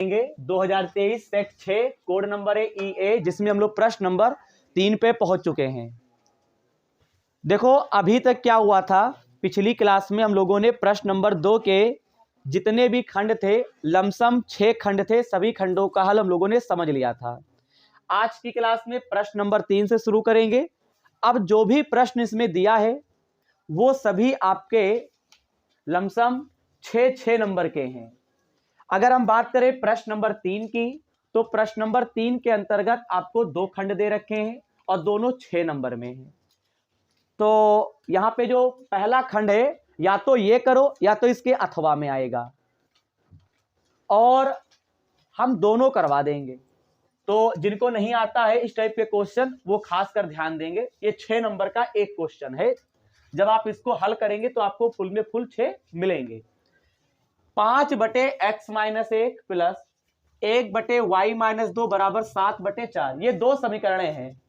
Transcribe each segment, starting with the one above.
2023 set 6 code number है EA, जिसमें हम लोग प्रश्न नंबर 3 पे पहुंच चुके हैं। देखो अभी तक क्या हुआ था, पिछली क्लास में हम लोगों ने प्रश्न नंबर 2 के जितने भी खंड थे, लमसम 6 खंड थे, सभी खंडों का हल हम लोगों ने समझ लिया था। आज की क्लास में प्रश्न नंबर 3 से शुरू करेंगे। अब जो भी प्रश्न इसमें दिया है वो सभी आपके लमसम 6 नंबर के हैं। अगर हम बात करें प्रश्न नंबर 3 की, तो प्रश्न नंबर 3 के अंतर्गत आपको 2 खंड दे रखे हैं और दोनों 6 नंबर में हैं। तो यहां पे जो पहला खंड है, या तो ये करो या तो इसके अथवा में आएगा, और हम दोनों करवा देंगे। तो जिनको नहीं आता है इस टाइप के क्वेश्चन, वो खास कर ध्यान देंगे। ये 6 नंबर का एक क्वेश्चन है, जब आप इसको हल करेंगे तो आपको फुल में फुल 6 मिलेंगे। 5/x-1 प्लस 1/y-2 बराबर 7/4, ये 2 समीकरणें हैं।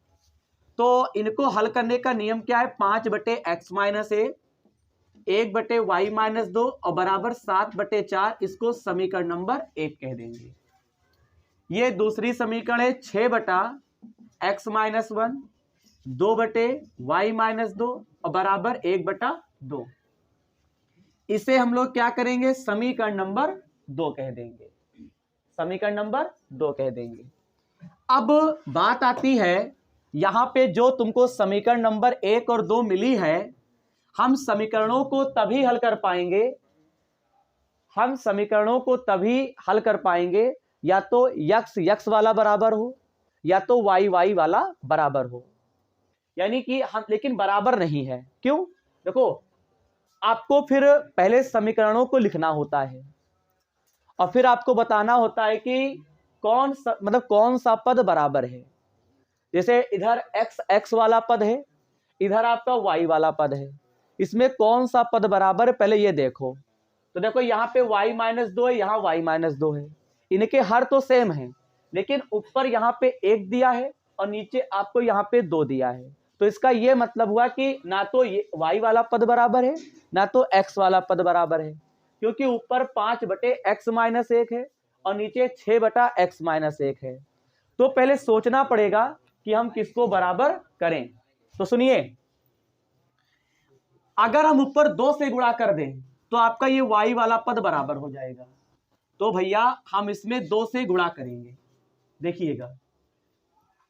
तो इनको हल करने का नियम क्या है? 5/x-1 1/y-2 और बराबर 7/4, इसको समीकरण नंबर 1 कह देंगे। ये दूसरी समीकरण है 6/x-1 2/y-2 और बराबर 1/2, इसे हम लोग क्या करेंगे? समीकरण नंबर 2 कह देंगे। समीकरण नंबर 2 कह देंगे। अब बात आती है यहां पे, जो तुमको समीकरण नंबर 1 और 2 मिली है, हम समीकरणों को तभी हल कर पाएंगे, या तो x वाला बराबर हो या तो y वाला बराबर हो। यानी कि हम, लेकिन बराबर नहीं है। क्यों? देखो, आपको फिर पहले समीकरणों को लिखना होता है और फिर आपको बताना होता है कि कौन सा पद बराबर है। जैसे इधर x वाला पद है, इधर आपका y वाला पद है, इसमें कौन सा पद बराबर है पहले ये देखो। तो देखो यहाँ पे y-2 है, यहाँ y-2 है, इनके हर तो सेम है, लेकिन ऊपर यहाँ पे 1 दिया है और नीचे आपको यहाँ पे 2 दिया है। तो इसका ये मतलब हुआ कि ना तो ये y वाला पद बराबर है, ना तो x वाला पद बराबर है, क्योंकि ऊपर 5/x-1 है और नीचे 6/x-1 है। तो पहले सोचना पड़ेगा कि हम किसको बराबर करें। तो सुनिए, अगर हम ऊपर 2 से गुणा कर दें तो आपका ये y वाला पद बराबर हो जाएगा। तो भैया हम इसमें 2 से गुणा करेंगे, देखिएगा।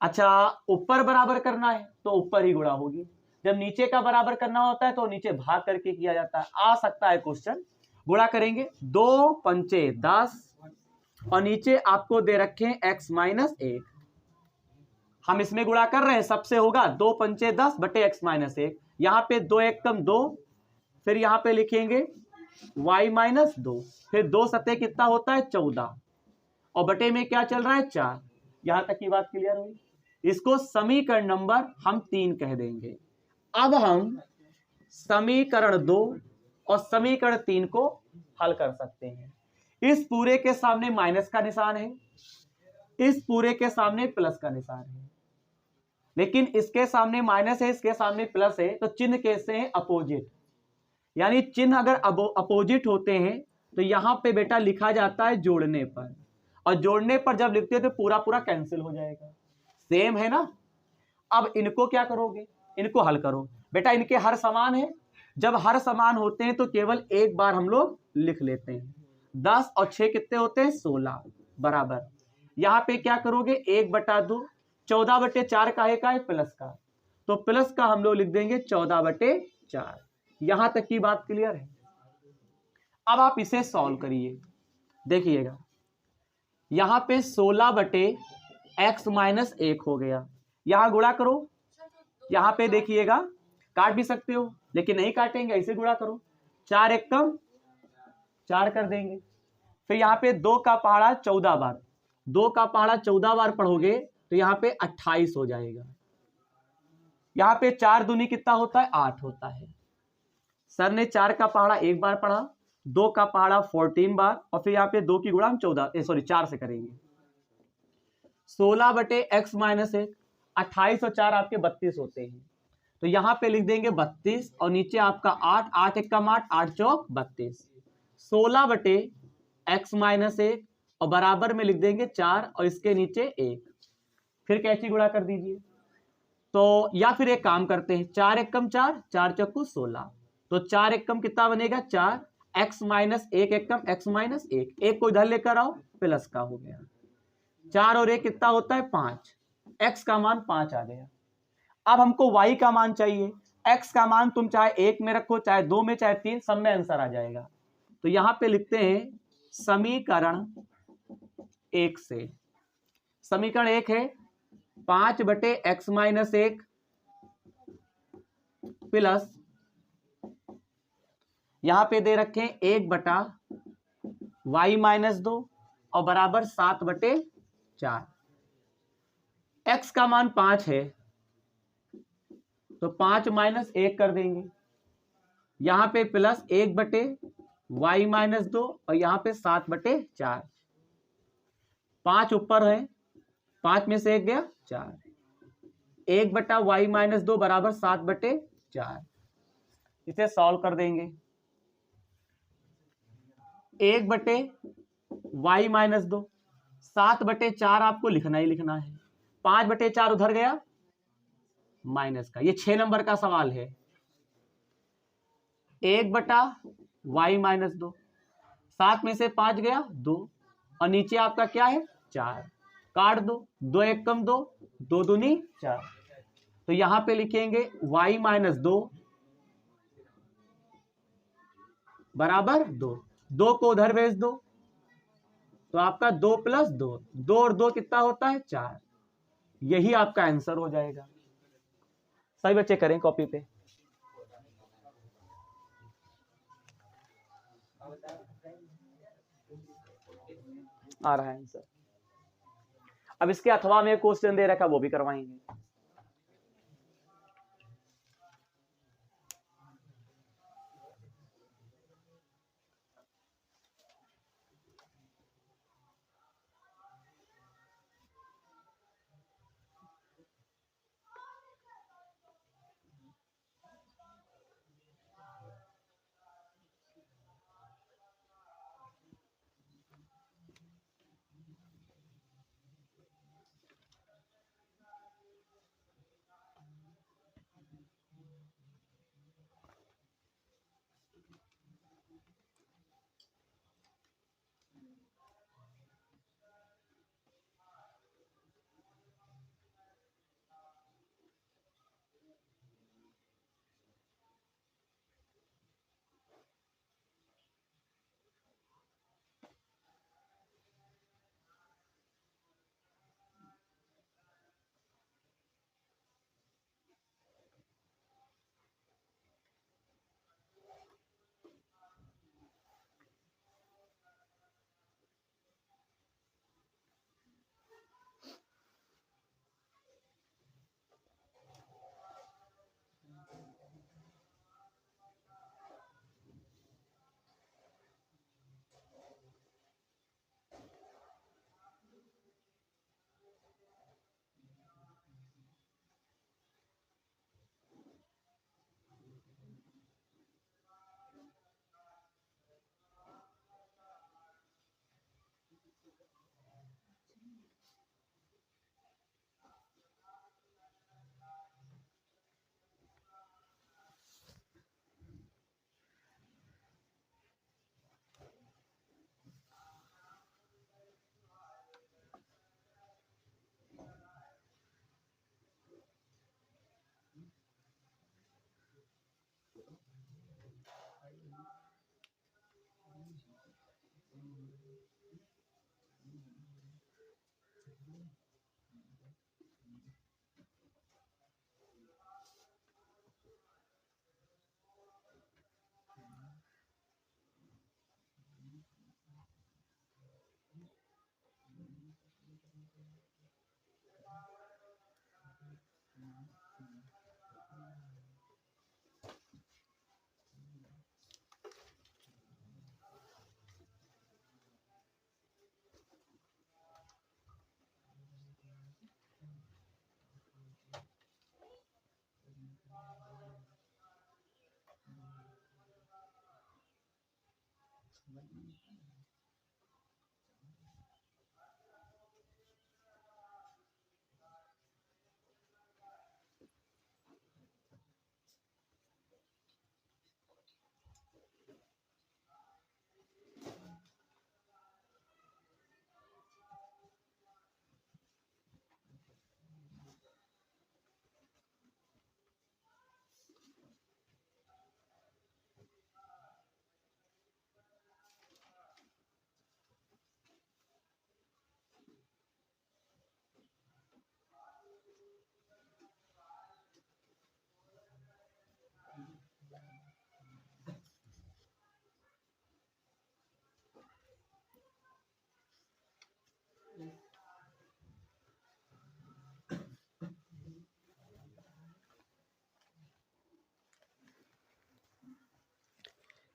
अच्छा, ऊपर बराबर करना है तो ऊपर ही गुणा होगी, जब नीचे का बराबर करना होता है तो नीचे भाग करके किया जाता है। आ सकता है क्वेश्चन। गुणा करेंगे, 2×5 = 10 और नीचे आपको दे रखे हैं x-1। हम इसमें गुणा कर रहे हैं, सबसे होगा 2×5 = 10/x-1। यहाँ पे 2 × 1 = 2, फिर यहाँ पे लिखेंगे y-2, फिर 2 सतह कितना होता है? 14, और बटे में क्या चल रहा है? 4। यहां तक की बात क्लियर हुई। इसको समीकरण नंबर हम 3 कह देंगे। अब हम समीकरण 2 और समीकरण 3 को हल कर सकते हैं। इस पूरे के सामने माइनस का निशान है, इस पूरे के सामने प्लस का निशान है, लेकिन इसके सामने माइनस है, इसके सामने प्लस है, तो चिन्ह कैसे हैं? अपोजिट। यानी चिन्ह अगर अपोजिट होते हैं तो यहां पे बेटा लिखा जाता है जोड़ने पर, और जोड़ने पर जब लिखते हैं तो पूरा पूरा कैंसिल हो जाएगा। सेम है ना? अब इनको क्या करोगे? इनको हल करो बेटा। इनके हर समान है, जब हर समान होते हैं तो केवल एक बार हम लोग लिख लेते हैं। 10 और 6 कितने होते हैं? 16 बराबर। यहां पे क्या करोगे? 1/2, 14/4 का है प्लस का, तो प्लस का हम लोग लिख देंगे 14/4। यहां तक की बात क्लियर है? अब आप इसे सॉल्व करिए, देखिएगा। यहां पे 16/x-1 हो गया, यहां गुणा करो। यहां पे देखिएगा, काट भी सकते हो लेकिन नहीं काटेंगे, ऐसे गुणा करो। 4 × 1 = 4 कर देंगे। फिर यहाँ पे 2 का पहाड़ा 14 बार, 2 का पहाड़ा 14 बार पढ़ोगे तो यहाँ पे 28 हो जाएगा। यहाँ पे 4 दूनी कितना होता है? 8 होता है। सर ने 4 का पहाड़ा 1 बार पढ़ा, 2 का पहाड़ा 14 बार, और फिर यहाँ पे 2 की गुणा हम 4 से करेंगे। 16/x-1, 28 और 4 आपके 32 होते हैं, तो यहां पे लिख देंगे 32 और नीचे आपका 8, 8 × 1 = 8, 8 × 4 = 32। 16/x-1 और बराबर में लिख देंगे 4 और इसके नीचे 1। फिर कैची गुणा कर दीजिए। तो या फिर एक काम करते हैं, 4 एकम 4, 4 चक्कू 16, तो 4 एकम कितना बनेगा 4, x माइनस 1 एकम x माइनस 1, एक को इधर लेकर आओ प्लस का हो गया, 4 और 1 कितना होता है 5, x का मान 5 आ गया। अब हमको y का मान चाहिए, x का मान तुम चाहे 1 में रखो, चाहे 2 में, चाहे 3, सब में आंसर आ जाएगा। तो यहां पे लिखते हैं समीकरण 1 से, समीकरण 1 है 5 बटे x माइनस 1 प्लस यहां पे दे रखे 1 बटा y माइनस 2 और बराबर 7 बटे 4। x का मान 5 है तो 5 माइनस 1 कर देंगे, यहां पे प्लस 1 बटे y माइनस 2 और यहां पे 7 बटे 4। 5 ऊपर है, 5 में से 1 गया 4, 1 बटा y माइनस 2 बराबर 7 बटे 4। इसे सॉल्व कर देंगे, 1 बटे y माइनस 2, 7 बटे 4 आपको लिखना ही लिखना है, 5 बटे 4 उधर गया माइनस का, ये 6 नंबर का सवाल है। 1 बटा y माइनस 2, 7 में से 5 गया 2 और नीचे आपका क्या है 4, काट दो, 2 एक कम 2, 2 दूनी 4, तो यहां पे लिखेंगे y माइनस 2 बराबर 2, 2 को उधर भेज दो तो आपका 2 प्लस 2, 2 और 2 कितना होता है 4, यही आपका आंसर हो जाएगा। सभी बच्चे करें कॉपी पे। आ रहा है आंसर। अब इसके अथवा में क्वेश्चन दे रखा वो भी करवाएंगे।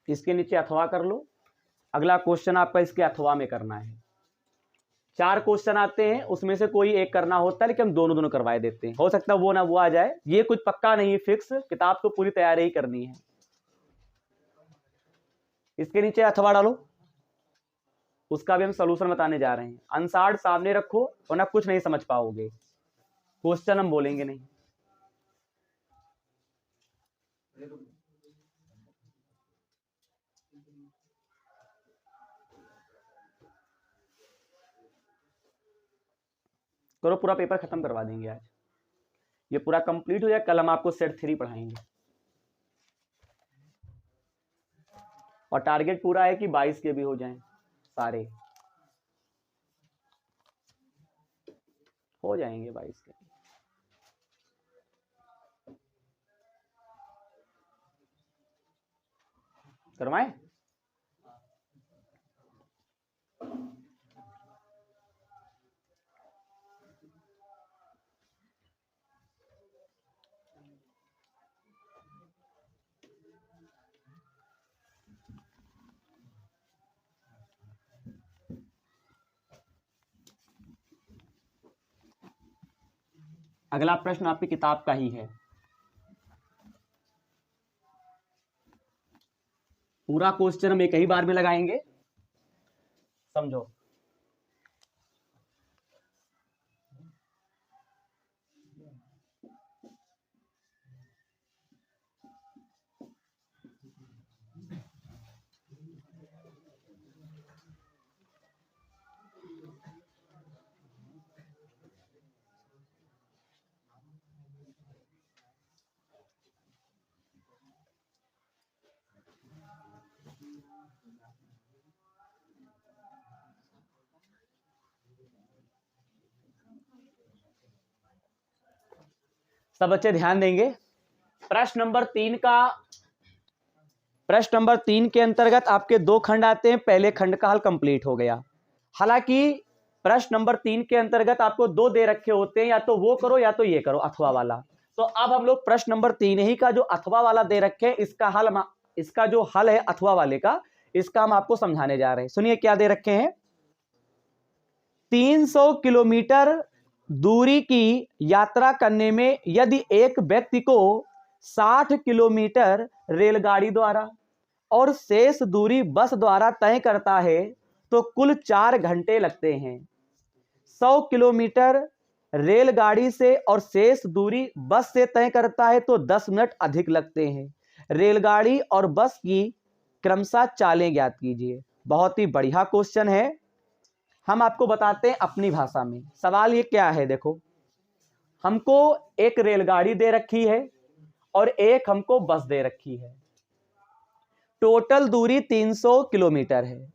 इसके नीचे अथवा कर लो। अगला क्वेश्चन आपका इसके अथवा में करना है। 4 क्वेश्चन आते हैं, उसमें से कोई एक करना होता है, लेकिन हम दोनों दोनों करवाए देते हैं। हो सकता है वो ना वो आ जाए, ये कुछ पक्का नहीं है, फिक्स। किताब तो पूरी तैयारी ही करनी है। इसके नीचे अथवा डालो, उसका भी हम सलूशन बताने जा रहे हैं। आंसर सामने रखो वरना कुछ नहीं समझ पाओगे, क्वेश्चन हम बोलेंगे नहीं। करो, पूरा पेपर खत्म करवा देंगे आज। ये पूरा कंप्लीट हो जाए, कल हम आपको सेट 3 पढ़ाएंगे। और टारगेट पूरा है कि 22 के भी हो जाएं, सारे हो जाएंगे 22 के। करवाएं? अगला प्रश्न आपकी किताब का ही है। पूरा क्वेश्चन हम एक ही बार में लगाएंगे, समझो। सब बच्चे ध्यान देंगे। प्रश्न नंबर 3 के अंतर्गत आपके 2 खंड आते हैं। पहले खंड का हल कंप्लीट हो गया। हालांकि प्रश्न नंबर 3 के अंतर्गत आपको 2 दे रखे होते हैं, या तो वो करो या तो ये करो, अथवा वाला। तो अब हम लोग प्रश्न नंबर 3 ही का जो अथवा वाला दे रखे हैं, इसका जो हल है अथवा वाले का, इसका हम आपको समझाने जा रहे हैं। सुनिए क्या दे रखे हैं। 300 किलोमीटर दूरी की यात्रा करने में यदि एक व्यक्ति को 60 किलोमीटर रेलगाड़ी द्वारा और शेष दूरी बस द्वारा तय करता है तो कुल 4 घंटे लगते हैं। 100 किलोमीटर रेलगाड़ी से और शेष दूरी बस से तय करता है तो 10 मिनट अधिक लगते हैं। रेलगाड़ी और बस की क्रमशः चालें ज्ञात कीजिए। बहुत ही बढ़िया क्वेश्चन है, हम आपको बताते हैं अपनी भाषा में। सवाल ये क्या है, देखो, हमको एक रेलगाड़ी दे रखी है और एक हमको बस दे रखी है। टोटल दूरी 300 किलोमीटर है।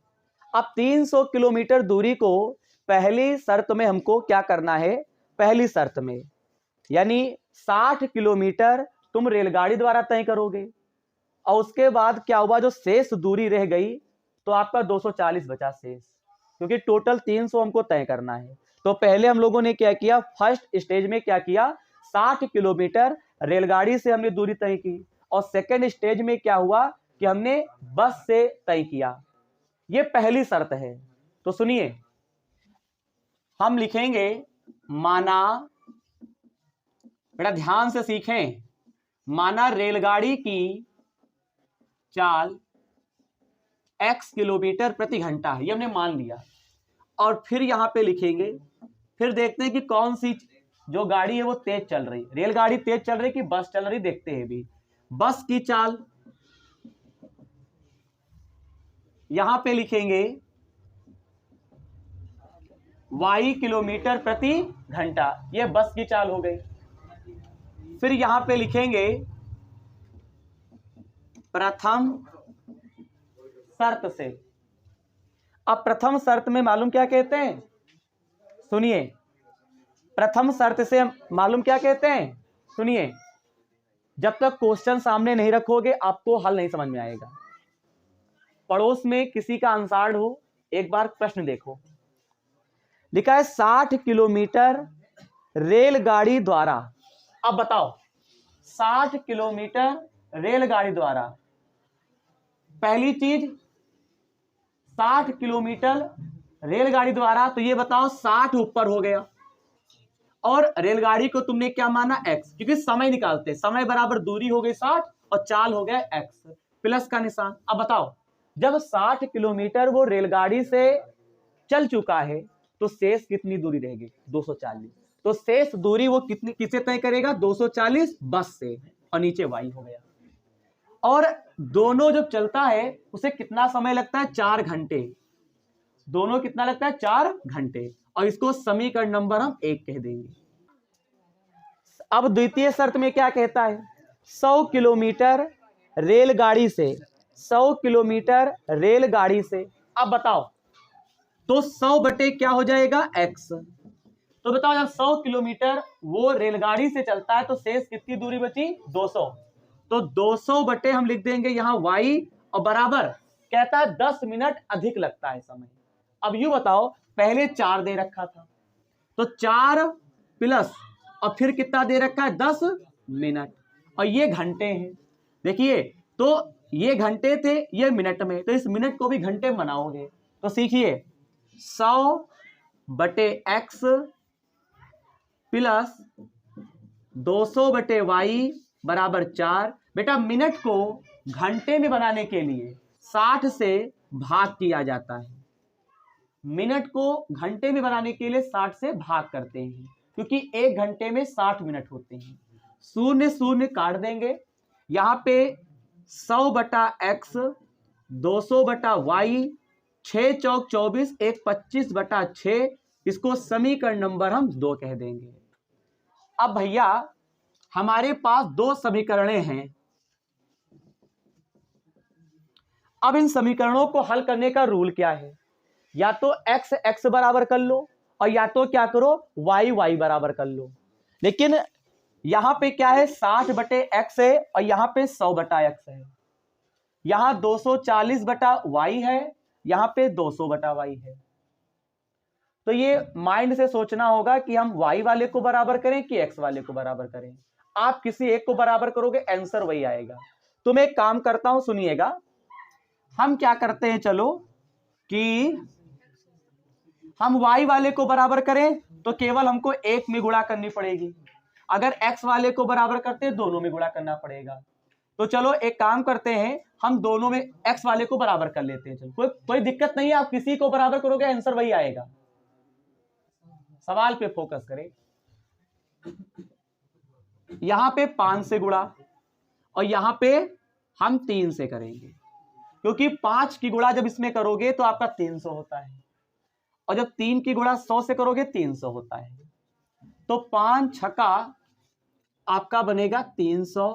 अब 300 किलोमीटर दूरी को पहली शर्त में हमको क्या करना है, पहली शर्त में यानी 60 किलोमीटर तुम रेलगाड़ी द्वारा तय करोगे, और उसके बाद क्या हुआ, जो शेष दूरी रह गई तो आपका 240 बचा शेष, क्योंकि टोटल 300 हमको तय करना है। तो पहले हम लोगों ने क्या किया, फर्स्ट स्टेज में क्या किया, 60 किलोमीटर रेलगाड़ी से हमने दूरी तय की, और सेकेंड स्टेज में क्या हुआ कि हमने बस से तय किया। ये पहली शर्त है। तो सुनिए, हम लिखेंगे माना, बेटा ध्यान से सीखें, माना रेलगाड़ी की चाल x किलोमीटर प्रति घंटा है, ये हमने मान लिया। और फिर यहां पे लिखेंगे, फिर देखते हैं कि कौन सी जो गाड़ी है वो तेज चल रही, रेलगाड़ी तेज चल रही कि बस चल रही, देखते हैं भी। बस की चाल यहां पे लिखेंगे y किलोमीटर प्रति घंटा, ये बस की चाल हो गई। फिर यहां पे लिखेंगे प्रथम शर्त से। अब प्रथम शर्त में मालूम क्या कहते हैं, सुनिए, प्रथम शर्त से मालूम क्या कहते हैं, सुनिए, जब तक क्वेश्चन सामने नहीं रखोगे आपको हल नहीं समझ में आएगा। पड़ोस में किसी का आंसर हो, एक बार प्रश्न देखो। लिखा है 60 किलोमीटर रेलगाड़ी द्वारा। अब बताओ 60 किलोमीटर रेलगाड़ी द्वारा, पहली चीज 60 किलोमीटर रेलगाड़ी द्वारा, तो ये बताओ 60 ऊपर हो गया और रेलगाड़ी को तुमने क्या माना x, क्योंकि समय निकालते, समय बराबर दूरी हो गई 60 और चाल हो गया x, प्लस का निशान। अब बताओ जब 60 किलोमीटर वो रेलगाड़ी से चल चुका है तो शेष कितनी दूरी रहेगी 240, तो शेष दूरी वो कितनी किसे तय करेगा 240 बस से, और नीचे y हो गया। और दोनों जब चलता है उसे कितना समय लगता है 4 घंटे, दोनों कितना लगता है 4 घंटे, और इसको समीकरण नंबर हम 1 कह देंगे। अब द्वितीय शर्त में क्या कहता है 100 किलोमीटर रेलगाड़ी से, 100 किलोमीटर रेलगाड़ी से। अब बताओ तो 100 बटे क्या हो जाएगा x, तो बताओ जब 100 किलोमीटर वो रेलगाड़ी से चलता है तो शेष कितनी दूरी बची 200, तो 200 बटे हम लिख देंगे यहाँ y, और बराबर कहता है 10 मिनट अधिक लगता है समय। अब यूं बताओ पहले 4 दे रखा था तो 4 प्लस और फिर कितना दे रखा है 10 मिनट, और ये घंटे हैं, देखिए तो ये घंटे थे ये मिनट में, तो इस मिनट को भी घंटे में बनाओगे तो सीखिए 100 बटे x प्लस 200 बटे y बराबर 4। बेटा मिनट को घंटे में बनाने के लिए 60 से भाग किया जाता है, मिनट को घंटे में बनाने के लिए 60 से भाग करते हैं, क्योंकि 1 घंटे में 60 मिनट होते हैं। शून्य शून्य काट देंगे, यहाँ पे 100 बटा x 200 बटा y, 6 चौक 24, 1 25 बटा 6, इसको समीकरण नंबर हम 2 कह देंगे। अब भैया हमारे पास 2 समीकरणें हैं, अब इन समीकरणों को हल करने का रूल क्या है, या तो x x बराबर कर लो और या तो क्या करो y y बराबर कर लो। लेकिन यहां पे क्या है 60 बटे x है और यहां पे 100 बटा x है, यहां 240 बटा y है, यहां पे 200 बटा y है। तो ये माइंड से सोचना होगा कि हम y वाले को बराबर करें कि x वाले को बराबर करें। आप किसी एक को बराबर करोगे आंसर वही आएगा। तो मैं एक काम करता हूं सुनिएगा, हम क्या करते हैं चलो कि हम y वाले को बराबर करें तो केवल हमको एक में गुणा करनी पड़ेगी, अगर x वाले को बराबर करते हैं दोनों में गुणा करना पड़ेगा। तो चलो एक काम करते हैं हम दोनों में x वाले को बराबर कर लेते हैं। चलो कोई दिक्कत नहीं है, आप किसी को बराबर करोगे आंसर वही आएगा। सवाल पे फोकस करें, यहां पे 5 से गुणा और यहां पे हम 3 से करेंगे, क्योंकि 5 की गुणा जब इसमें करोगे तो आपका 300 होता है, और जब 3 की गुणा 100 से करोगे 300 होता है। तो 5 छक्का आपका बनेगा 300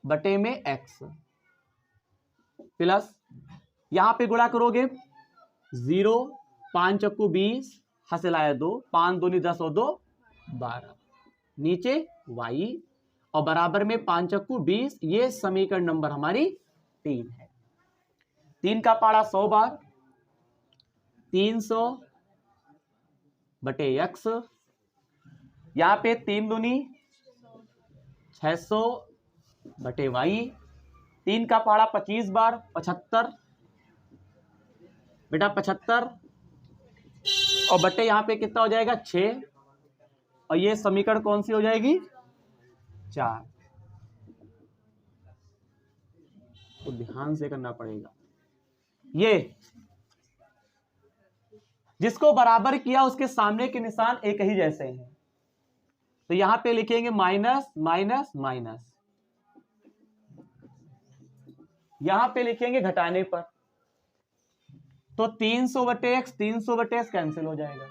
बटे में x प्लस यहां पे गुणा करोगे 0, 5 चक्कू 20, हसलाया 2, 5 दूनी 10 और 2 12, नीचे y और बराबर में 5 चक्कू 20। ये समीकरण नंबर हमारी 3 है। 3 का पारा 100 बार, 300 बटे x, यहां पे 3 दूनी 600 बटे y, 3 का पारा 25 बार 75 बेटा 75, और बटे यहां पे कितना हो जाएगा 6, और ये समीकरण कौन सी हो जाएगी 4। तो ध्यान से करना पड़ेगा, ये जिसको बराबर किया उसके सामने के निशान एक ही जैसे हैं, तो यहां पे लिखेंगे माइनस माइनस माइनस, यहां पे लिखेंगे घटाने पर, तो 300 बटे x 300 बटे x कैंसिल हो जाएगा।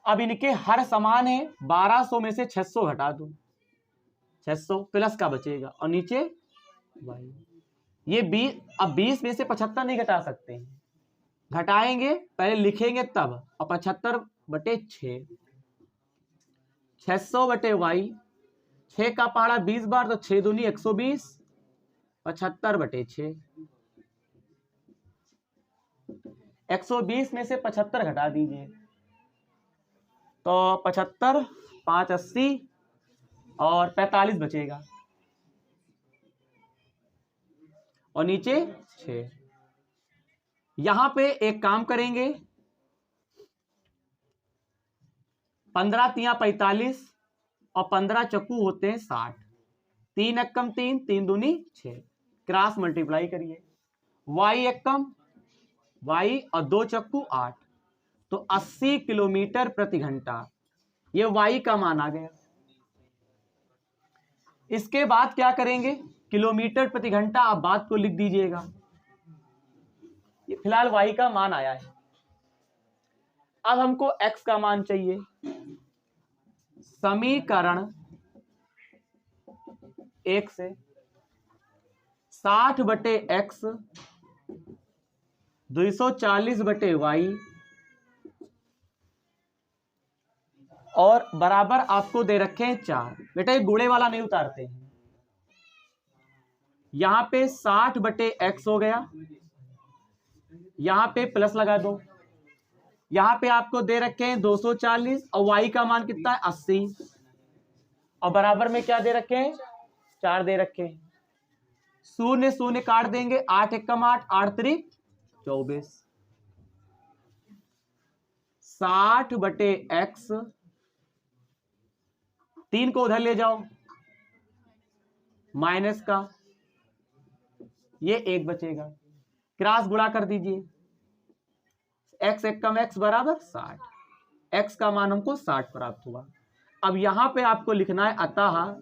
अब इनके हर समान है, 1200 में से 600 घटा दो, 600 प्लस का बचेगा और नीचे y। ये 20, अब 20 में से 75 नहीं घटा सकते हैं, घटाएंगे पहले लिखेंगे तब, और 75 बटे 6, 600 बटे y, 6 का पारा 20 बार तो 6 दूनी 120, 75 बटे 6। 120 में से 75 घटा दीजिए, तो 75, 5 80 और 45 बचेगा, और नीचे 6। यहां पे एक काम करेंगे, 15 तिया 45 और 15 चक्कू होते हैं 60, 3 एकम 3, 3 दूनी 6, क्रॉस मल्टीप्लाई करिए, y एकम y और 2 चक्कू 8, तो 80 किलोमीटर प्रति घंटा, ये y का मान आ गया। इसके बाद क्या करेंगे, किलोमीटर प्रति घंटा, आप बात को लिख दीजिएगा, ये फिलहाल y का मान आया है। अब हमको x का मान चाहिए, समीकरण 1 से 60/x 240/y और बराबर आपको दे रखे हैं 4। बेटा ये गुणे वाला नहीं उतारते हैं, यहां पे 60/x हो गया, यहां पे प्लस लगा दो, यहां पे आपको दे रखे हैं 240 और y का मान कितना है 80, और बराबर में क्या दे रखे हैं 4 दे रखे हैं, शून्य शून्य काट देंगे, 8 एकम 8, 8 त्रिक 24, 60/x, 3 को उधर ले जाओ माइनस का, ये 1 बचेगा, क्रॉस गुणा कर दीजिए, x एकम x बराबर 60, x का मान हमको 60 प्राप्त हुआ। अब यहां पे आपको लिखना है अतः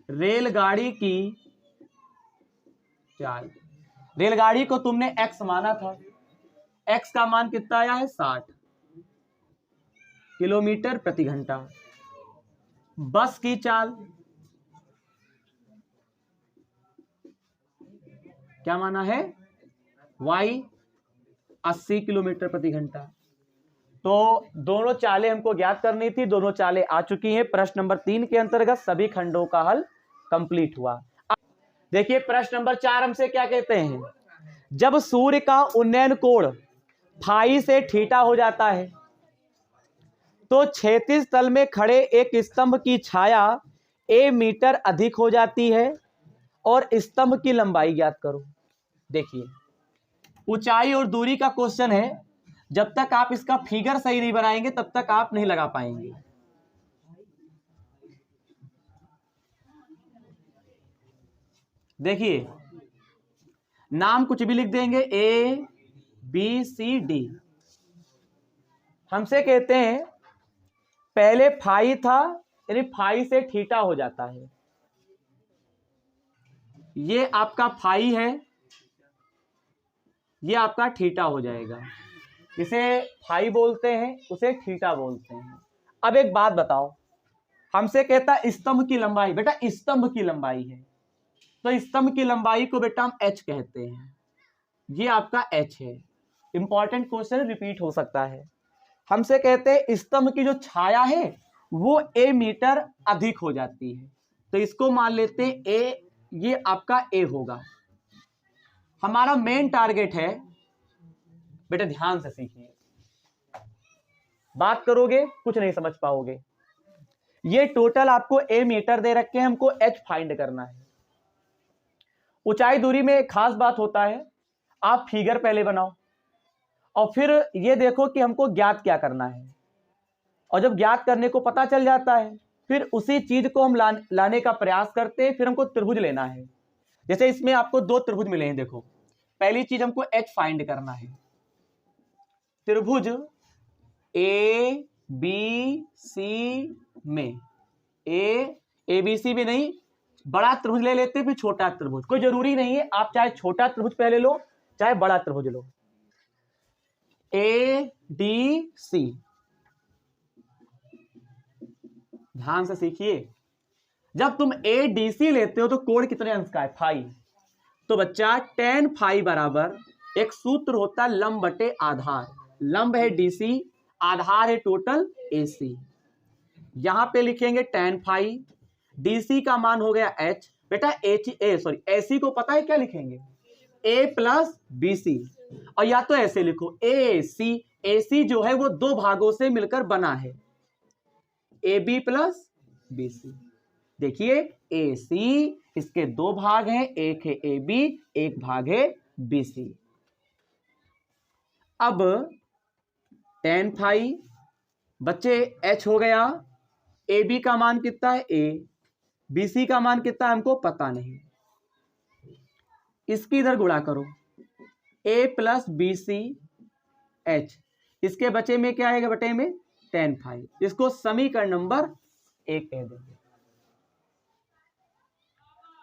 रेलगाड़ी की चाल, रेलगाड़ी को तुमने x माना था, x का मान कितना आया है 60 किलोमीटर प्रति घंटा। बस की चाल क्या माना है y 80 किलोमीटर प्रति घंटा। तो दोनों चालें हमको ज्ञात करनी थी, दोनों चालें आ चुकी हैं। प्रश्न नंबर 3 के अंतर्गत सभी खंडों का हल कंप्लीट हुआ। देखिए प्रश्न नंबर 4 हमसे क्या कहते हैं, जब सूर्य का उन्नयन कोण फाई से थीटा हो जाता है तो क्षैतिज तल में खड़े एक स्तंभ की छाया a मीटर अधिक हो जाती है और स्तंभ की लंबाई ज्ञात करो। देखिए ऊंचाई और दूरी का क्वेश्चन है, जब तक आप इसका फिगर सही नहीं बनाएंगे तब तक आप नहीं लगा पाएंगे। देखिए नाम कुछ भी लिख देंगे, A B C D। हमसे कहते हैं पहले फाई था, यानी फाई से थीटा हो जाता है, ये आपका फाई है, ये आपका थीटा हो जाएगा, इसे फाई बोलते हैं, उसे थीटा बोलते हैं। अब एक बात बताओ, हमसे कहता है स्तंभ की लंबाई, बेटा स्तंभ की लंबाई है तो स्तंभ की लंबाई को बेटा हम h कहते हैं, ये आपका h है। इंपॉर्टेंट क्वेश्चन रिपीट हो सकता है। हमसे कहते हैं स्तंभ की जो छाया है वो a मीटर अधिक हो जाती है, तो इसको मान लेते हैं a, ये आपका a होगा। हमारा मेन टारगेट है, बेटा ध्यान से सीखिए, बात करोगे कुछ नहीं समझ पाओगे। ये टोटल आपको a मीटर दे रखे हैं, हमको h फाइंड करना है। ऊंचाई दूरी में एक खास बात होता है, आप फिगर पहले बनाओ और फिर ये देखो कि हमको ज्ञात क्या करना है, और जब ज्ञात करने को पता चल जाता है फिर उसी चीज को हम लाने का प्रयास करते हैं। फिर हमको त्रिभुज लेना है, जैसे इसमें आपको 2 त्रिभुज मिले हैं। देखो पहली चीज हमको h फाइंड करना है, त्रिभुज A B C में A B C में नहीं, बड़ा त्रिभुज ले लेते फिर छोटा त्रिभुज, कोई जरूरी नहीं है, आप चाहे छोटा त्रिभुज पहले लो चाहे बड़ा त्रिभुज लो। A D C, ध्यान से सीखिए, जब तुम ADC लेते हो तो कोण कितने अंश का है, फाई। तो बच्चा tan फाई बराबर एक सूत्र होता है लंब बटे आधार, लंब है DC, आधार है टोटल AC। यहां पे लिखेंगे tan फाई, DC का मान हो गया h, बेटा AC को पता है क्या लिखेंगे, A प्लस BC, और या तो ऐसे लिखो ए सी जो है वो दो भागों से मिलकर बना है, A B plus B C. देखिए ए सी इसके दो भाग हैं, एक है ए बी, एक भाग है बी सी। अब tan फाई बच्चे h हो गया, ए बी का मान कितना है a, बी सी का मान कितना है हमको पता नहीं, इसकी इधर गुणा करो a plus B C H, इसके बचे में क्या आएगा बटे में tan फाई, इसको समीकरण नंबर 1 कह देंगे।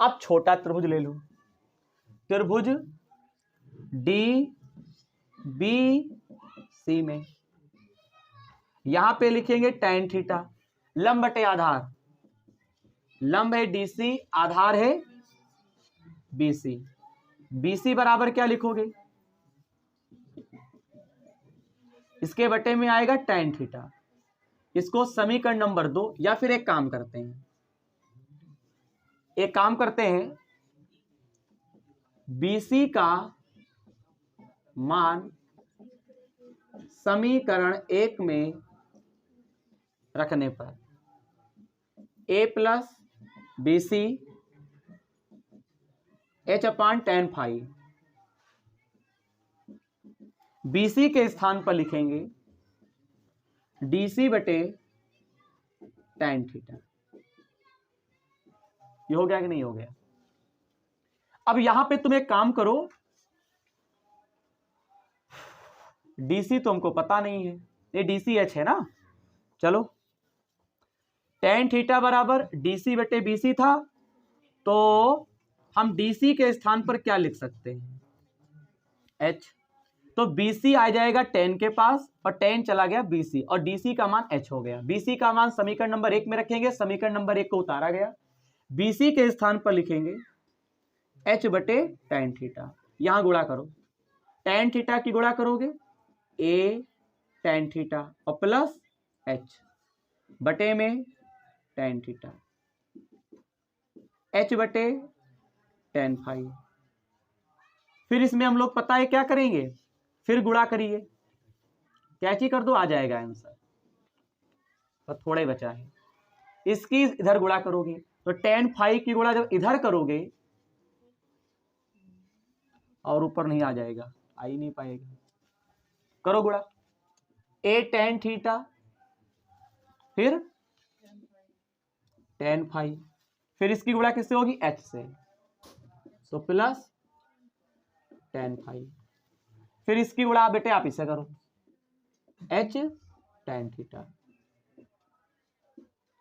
अब छोटा त्रिभुज ले लो, त्रिभुज डी बी सी में यहां पे लिखेंगे tan थीटा, लंब बटे आधार, लंब है डीसी, आधार है बीसी, बीसी बराबर क्या लिखोगे, इसके बटे में आएगा tan थीटा, इसको समीकरण नंबर 2, या फिर एक काम करते हैं, बीसी का मान समीकरण 1 में रखने पर a plus B C H upon tan phi, BC के स्थान पर लिखेंगे डीसी बटे tan थीटा। ये हो गया कि नहीं हो गया? अब यहां पे तुम एक काम करो, डीसी तो हमको पता नहीं है, ये डीसी एच है ना, चलो tan थीटा बराबर डीसी बटे बीसी था, तो हम डीसी के स्थान पर क्या लिख सकते हैं एच, तो बीसी आ जाएगा tan के पास और tan चला गया बीसी और डीसी का मान एच हो गया। बीसी का मान समीकरण नंबर 1 में रखेंगे, समीकरण नंबर 1 को उतारा गया, बीसी के स्थान पर लिखेंगे एच बटे tan थीटा, यहां गुणा करो, tan थीटा की गुणा करोगे ए tan थीटा और प्लस एच बटे में tan थीटा, एच बटे tan फाई। फिर इसमें हम लोग पता है क्या करेंगे, फिर गुणा करिए, कैची कर दो आ जाएगा आंसर, तो थोड़ा ही बचा है, इसकी इधर गुणा करोगे तो tan फाई की गुणा जब इधर करोगे और ऊपर नहीं आ जाएगा, आ ही नहीं पाएगा, करो गुणा, ए tan थीटा फिर tan फाई, फिर इसकी गुणा किससे होगी एच से, तो प्लस tan फाई, फिर इसकी गुणा बेटे आप इसे करो H tan theta,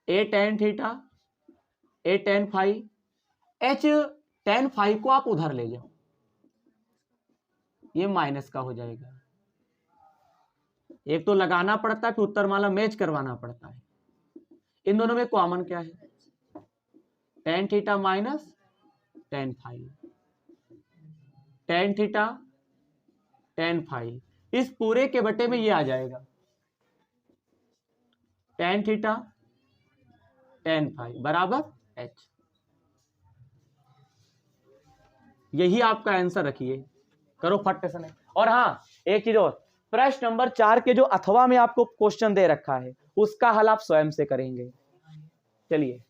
A tan theta, A tan phi, H tan phi को आप उधर ले जाओ, ये माइनस का हो जाएगा, एक तो लगाना पड़ता है फिर उत्तरमाला मैच करवाना पड़ता है, इन दोनों में कॉमन क्या है tan theta minus tan phi, tan theta tan phi, इस पूरे के बटे में ये आ जाएगा tan थीटा tan फाई बराबर एच, यही आपका आंसर रखिए, करो फट से। और हाँ एक चीज और, प्रश्न नंबर 4 के जो अथवा में आपको क्वेश्चन दे रखा है उसका हल आप स्वयं से करेंगे। चलिए